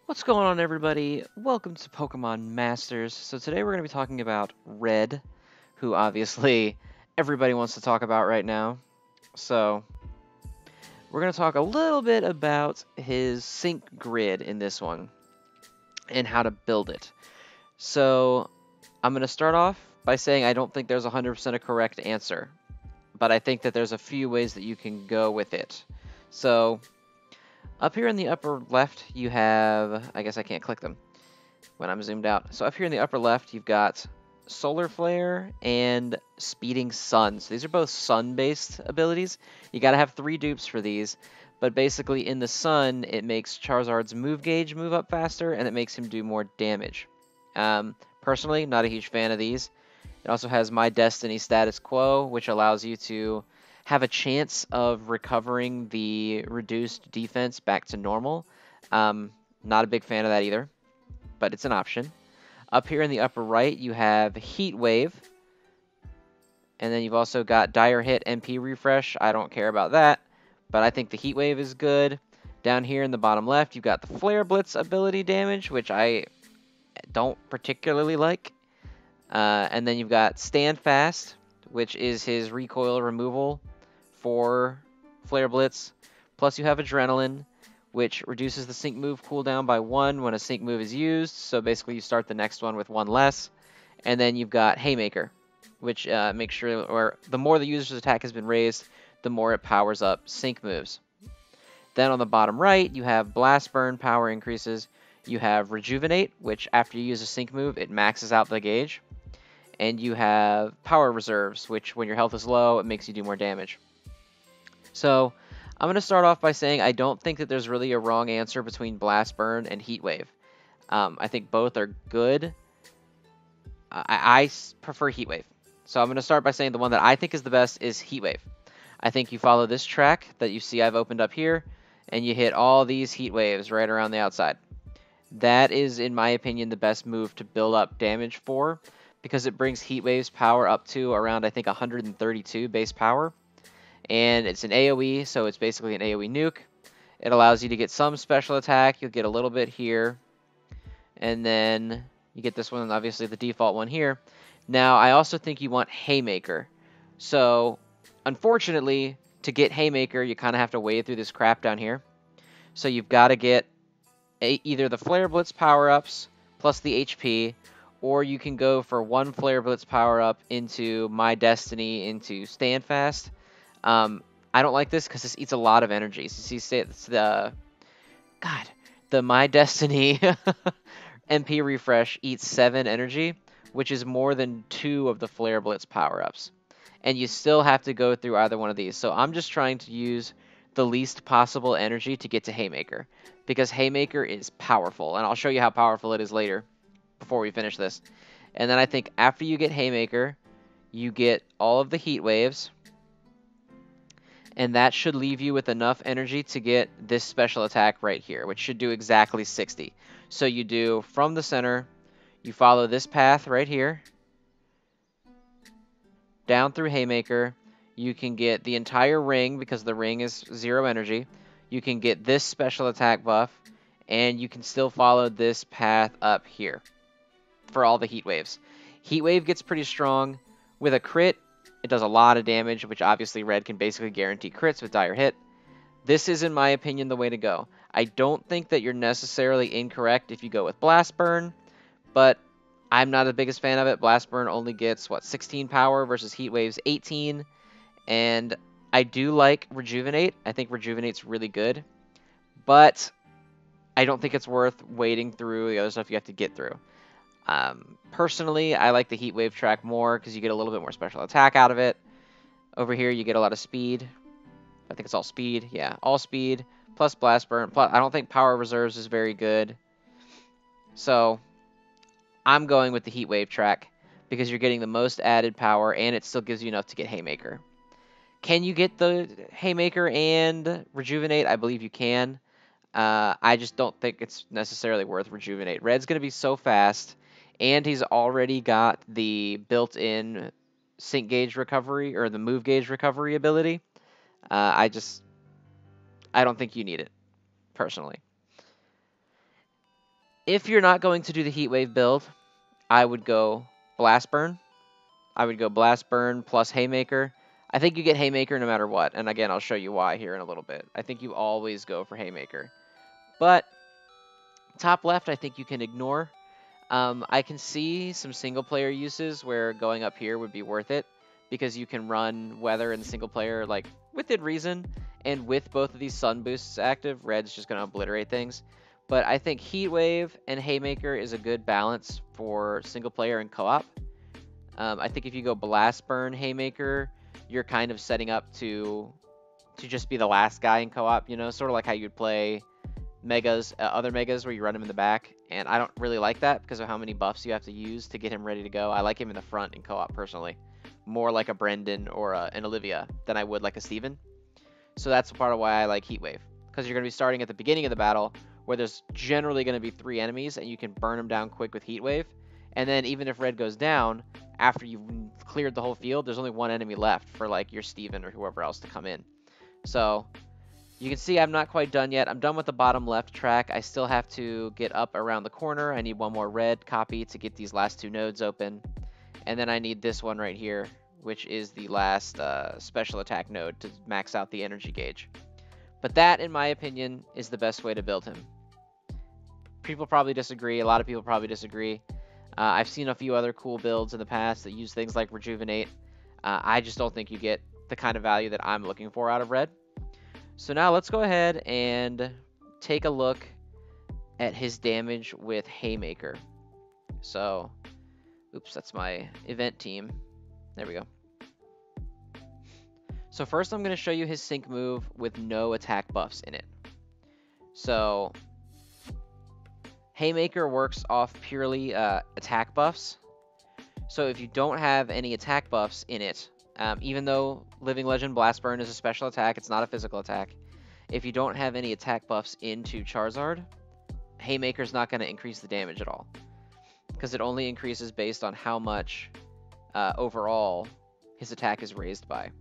What's going on, everybody? Welcome to Pokemon Masters. So today we're going to be talking about Red, who obviously everybody wants to talk about right now. So we're going to talk a little bit about his sync grid in this one and how to build it. So I'm going to start off by saying I don't think there's 100% a correct answer, but I think that there's a few ways that you can go with it. So up here in the upper left, you have, I guess I can't click them when I'm zoomed out. So up here in the upper left, you've got Solar Flare and Speeding Sun. So these are both sun-based abilities. You got to have 3 dupes for these, but basically in the sun, it makes Charizard's move gauge move up faster, and it makes him do more damage. Personally, not a huge fan of these. It also has My Destiny Status Quo, which allows you to have a chance of recovering the reduced defense back to normal. Not a big fan of that either, but it's an option. Up here in the upper right, you have Heat Wave. And then you've also got Dire Hit MP Refresh. I don't care about that, but I think the Heat Wave is good. Down here in the bottom left, you've got the Flare Blitz ability damage, which I don't particularly like. And then you've got Stand Fast, which is his recoil removal for Flare Blitz. Plus you have Adrenaline, which reduces the sync move cooldown by 1 when a sync move is used. So basically you start the next one with 1 less. And then you've got Haymaker, which makes sure, or the more the user's attack has been raised, the more it powers up sync moves. Then on the bottom right, you have Blast Burn power increases. You have Rejuvenate, which after you use a sync move, it maxes out the gauge. And you have Power Reserves, which when your health is low, it makes you do more damage. So I'm going to start off by saying I don't think that there's really a wrong answer between Blast Burn and Heat Wave. I think both are good. I prefer Heat Wave. So I'm going to start by saying the one that I think is the best is Heat Wave. I think you follow this track that you see I've opened up here, and you hit all these Heat Waves right around the outside. That is, in my opinion, the best move to build up damage for, because it brings Heat Wave's power up to around, I think, 132 base power. And it's an AoE, so it's basically an AoE nuke. It allows you to get some special attack. You'll get a little bit here. And then you get this one, obviously the default one here. Now, I also think you want Haymaker. So, unfortunately, to get Haymaker, you kind of have to wade through this crap down here. So you've got to get either the Flare Blitz power-ups plus the HP, or you can go for 1 Flare Blitz power-up into My Destiny into Stand Fast. I don't like this because this eats a lot of energy. So you see, it's the My Destiny MP Refresh eats 7 energy, which is more than 2 of the Flare Blitz power-ups. And you still have to go through either one of these. So I'm just trying to use the least possible energy to get to Haymaker, because Haymaker is powerful, and I'll show you how powerful it is later before we finish this. And then I think after you get Haymaker, you get all of the Heat Waves, and that should leave you with enough energy to get this special attack right here, which should do exactly 60. So you do from the center, you follow this path right here, down through Haymaker. You can get the entire ring because the ring is 0 energy. You can get this special attack buff, and you can still follow this path up here for all the Heat Waves. Heat Wave gets pretty strong. With a crit, it does a lot of damage, which obviously Red can basically guarantee crits with Dire Hit. This is, in my opinion, the way to go. I don't think that you're necessarily incorrect if you go with Blast Burn, but I'm not the biggest fan of it. Blast Burn only gets, 16 power versus Heat Wave's 18. And I do like Rejuvenate. I think Rejuvenate's really good. But I don't think it's worth wading through the other stuff you have to get through. Personally, I like the Heat Wave track more because you get a little bit more special attack out of it. Over here, you get a lot of speed. I think it's all speed. Yeah, all speed, plus Blast Burn. Plus, I don't think Power Reserves is very good. So, I'm going with the Heat Wave track because you're getting the most added power, and it still gives you enough to get Haymaker. Can you get the Haymaker and Rejuvenate? I believe you can. I just don't think it's necessarily worth Rejuvenate. Red's going to be so fast, and he's already got the built-in sync gauge recovery, or the move gauge recovery ability. I don't think you need it, personally. If you're not going to do the Heat Wave build, I would go Blast Burn. I would go Blast Burn plus Haymaker. I think you get Haymaker no matter what. And again, I'll show you why here in a little bit. I think you always go for Haymaker. But top left, I think you can ignore. I can see some single player uses where going up here would be worth it because you can run Weather in the single player like within reason. And with both of these Sun Boosts active, Red's just going to obliterate things. But I think Heat Wave and Haymaker is a good balance for single player and co-op. I think if you go Blast Burn Haymaker, you're kind of setting up to just be the last guy in co-op, you know, sort of like how you'd play Megas, other Megas where you run him in the back. And I don't really like that because of how many buffs you have to use to get him ready to go. I like him in the front in co-op personally, more like a Brendan or an Olivia than I would like a Steven. So that's part of why I like Heat Wave, because you're going to be starting at the beginning of the battle where there's generally going to be 3 enemies and you can burn them down quick with Heat Wave. And then even if Red goes down, after you've cleared the whole field, there's only 1 enemy left for like your Steven or whoever else to come in. So you can see I'm not quite done yet. I'm done with the bottom left track. I still have to get up around the corner. I need 1 more red copy to get these last 2 nodes open. And then I need this one right here, which is the last special attack node to max out the energy gauge. But that, in my opinion, is the best way to build him. People probably disagree. A lot of people probably disagree. I've seen a few other cool builds in the past that use things like Rejuvenate. I just don't think you get the kind of value that I'm looking for out of Red. So now let's go ahead and take a look at his damage with Haymaker. So, oops, that's my event team. There we go. So first I'm going to show you his sync move with no attack buffs in it. So Haymaker works off purely attack buffs. So if you don't have any attack buffs in it, even though Living Legend Blast Burn is a special attack, it's not a physical attack. If you don't have any attack buffs into Charizard, Haymaker's not going to increase the damage at all, because it only increases based on how much overall his attack is raised by.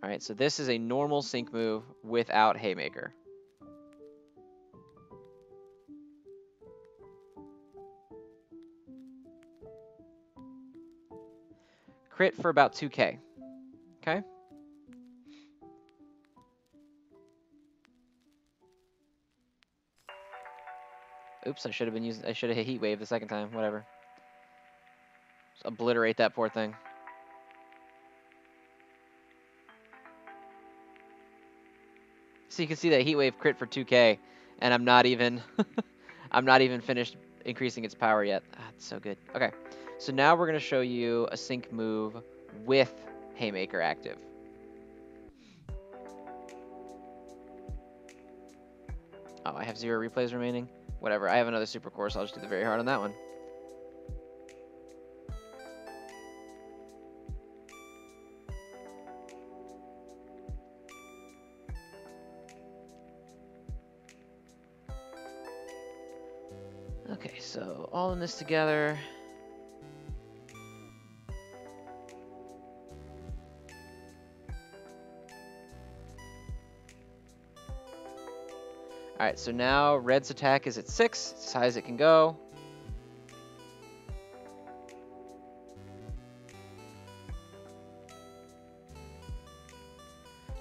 Alright, so this is a normal sync move without Haymaker. Crit for about 2k. Okay? Oops, I should have hit Heat Wave the second time. Whatever. Just obliterate that poor thing. So you can see that Heat Wave crit for 2k, and I'm not even I'm not even finished increasing its power yet. Ah, it's so good. Okay, so now we're gonna show you a sync move with Haymaker active. Oh, I have 0 replays remaining. Whatever. I have another super course. I'll just do the very hard on that one. Okay, so all in this together. Alright, so now Red's attack is at 6. It's as high as it can go.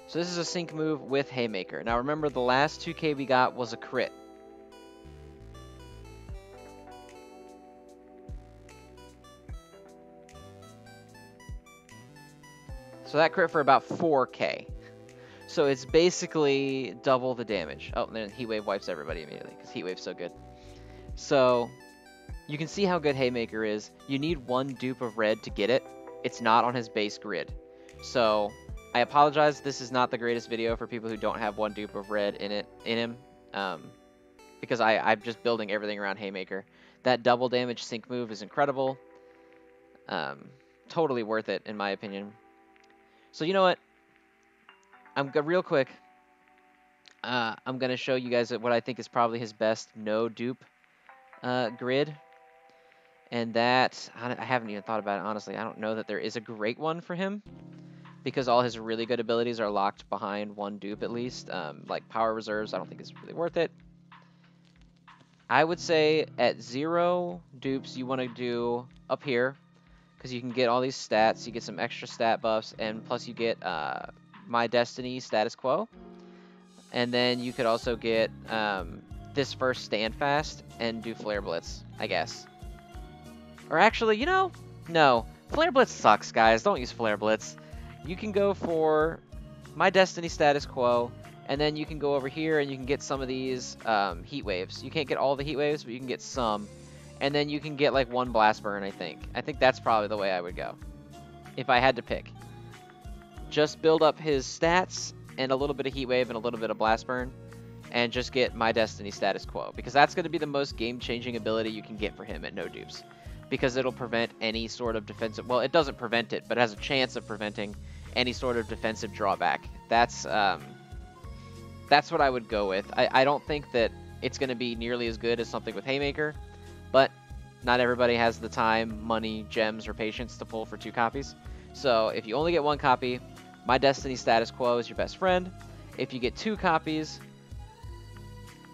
So this is a sync move with Haymaker. Now remember, the last 2k we got was a crit. So that crit for about 4k. So it's basically double the damage. Oh, and then Heat Wave wipes everybody immediately, because Heat Wave's so good. So you can see how good Haymaker is. You need 1 dupe of Red to get it. It's not on his base grid. So I apologize, this is not the greatest video for people who don't have 1 dupe of Red in him. Because I'm just building everything around Haymaker. That double damage sync move is incredible. Totally worth it, in my opinion. So you know what? Real quick. I'm gonna show you guys what I think is probably his best no dupe grid, and that I haven't even thought about it honestly. I don't know that there is a great one for him, because all his really good abilities are locked behind one dupe at least. Like Power Reserves, I don't think is really worth it. I would say at 0 dupes, you want to do up here, because you can get all these stats, you get some extra stat buffs, and plus you get My Destiny Status Quo. And then you could also get this first Stand Fast and do Flare Blitz, I guess. Or actually, you know, no. Flare Blitz sucks, guys. Don't use Flare Blitz. You can go for My Destiny Status Quo, and then you can go over here and you can get some of these Heat Waves. You can't get all the Heat Waves, but you can get some. And then you can get like 1 Blast Burn, I think. I think that's probably the way I would go, if I had to pick. Just build up his stats and a little bit of Heat Wave and a little bit of Blast Burn, and just get My Destiny Status Quo, because that's going to be the most game-changing ability you can get for him at no dupes. Because it'll prevent any sort of defensive... Well, it doesn't prevent it, but it has a chance of preventing any sort of defensive drawback. That's what I would go with. I don't think that it's going to be nearly as good as something with Haymaker, but not everybody has the time, money, gems, or patience to pull for 2 copies. So if you only get 1 copy, My Destiny Status Quo is your best friend. If you get 2 copies,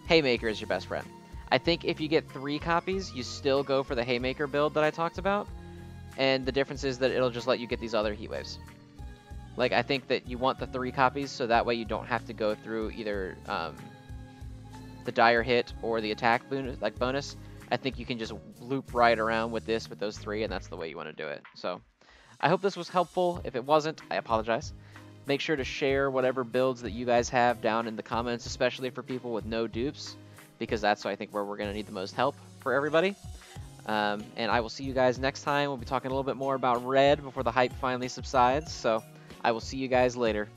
Haymaker is your best friend. I think if you get 3 copies, you still go for the Haymaker build that I talked about, and the difference is that it'll just let you get these other Heat Waves. Like, I think that you want the 3 copies, so that way you don't have to go through either the Dire Hit or the attack bonus. I think you can just loop right around with this with those 3, and that's the way you want to do it. So, I hope this was helpful. If it wasn't, I apologize. Make sure to share whatever builds that you guys have down in the comments, especially for people with no dupes, because that's, I think, where we're going to need the most help for everybody. And I will see you guys next time. We'll be talking a little bit more about Red before the hype finally subsides. So I will see you guys later.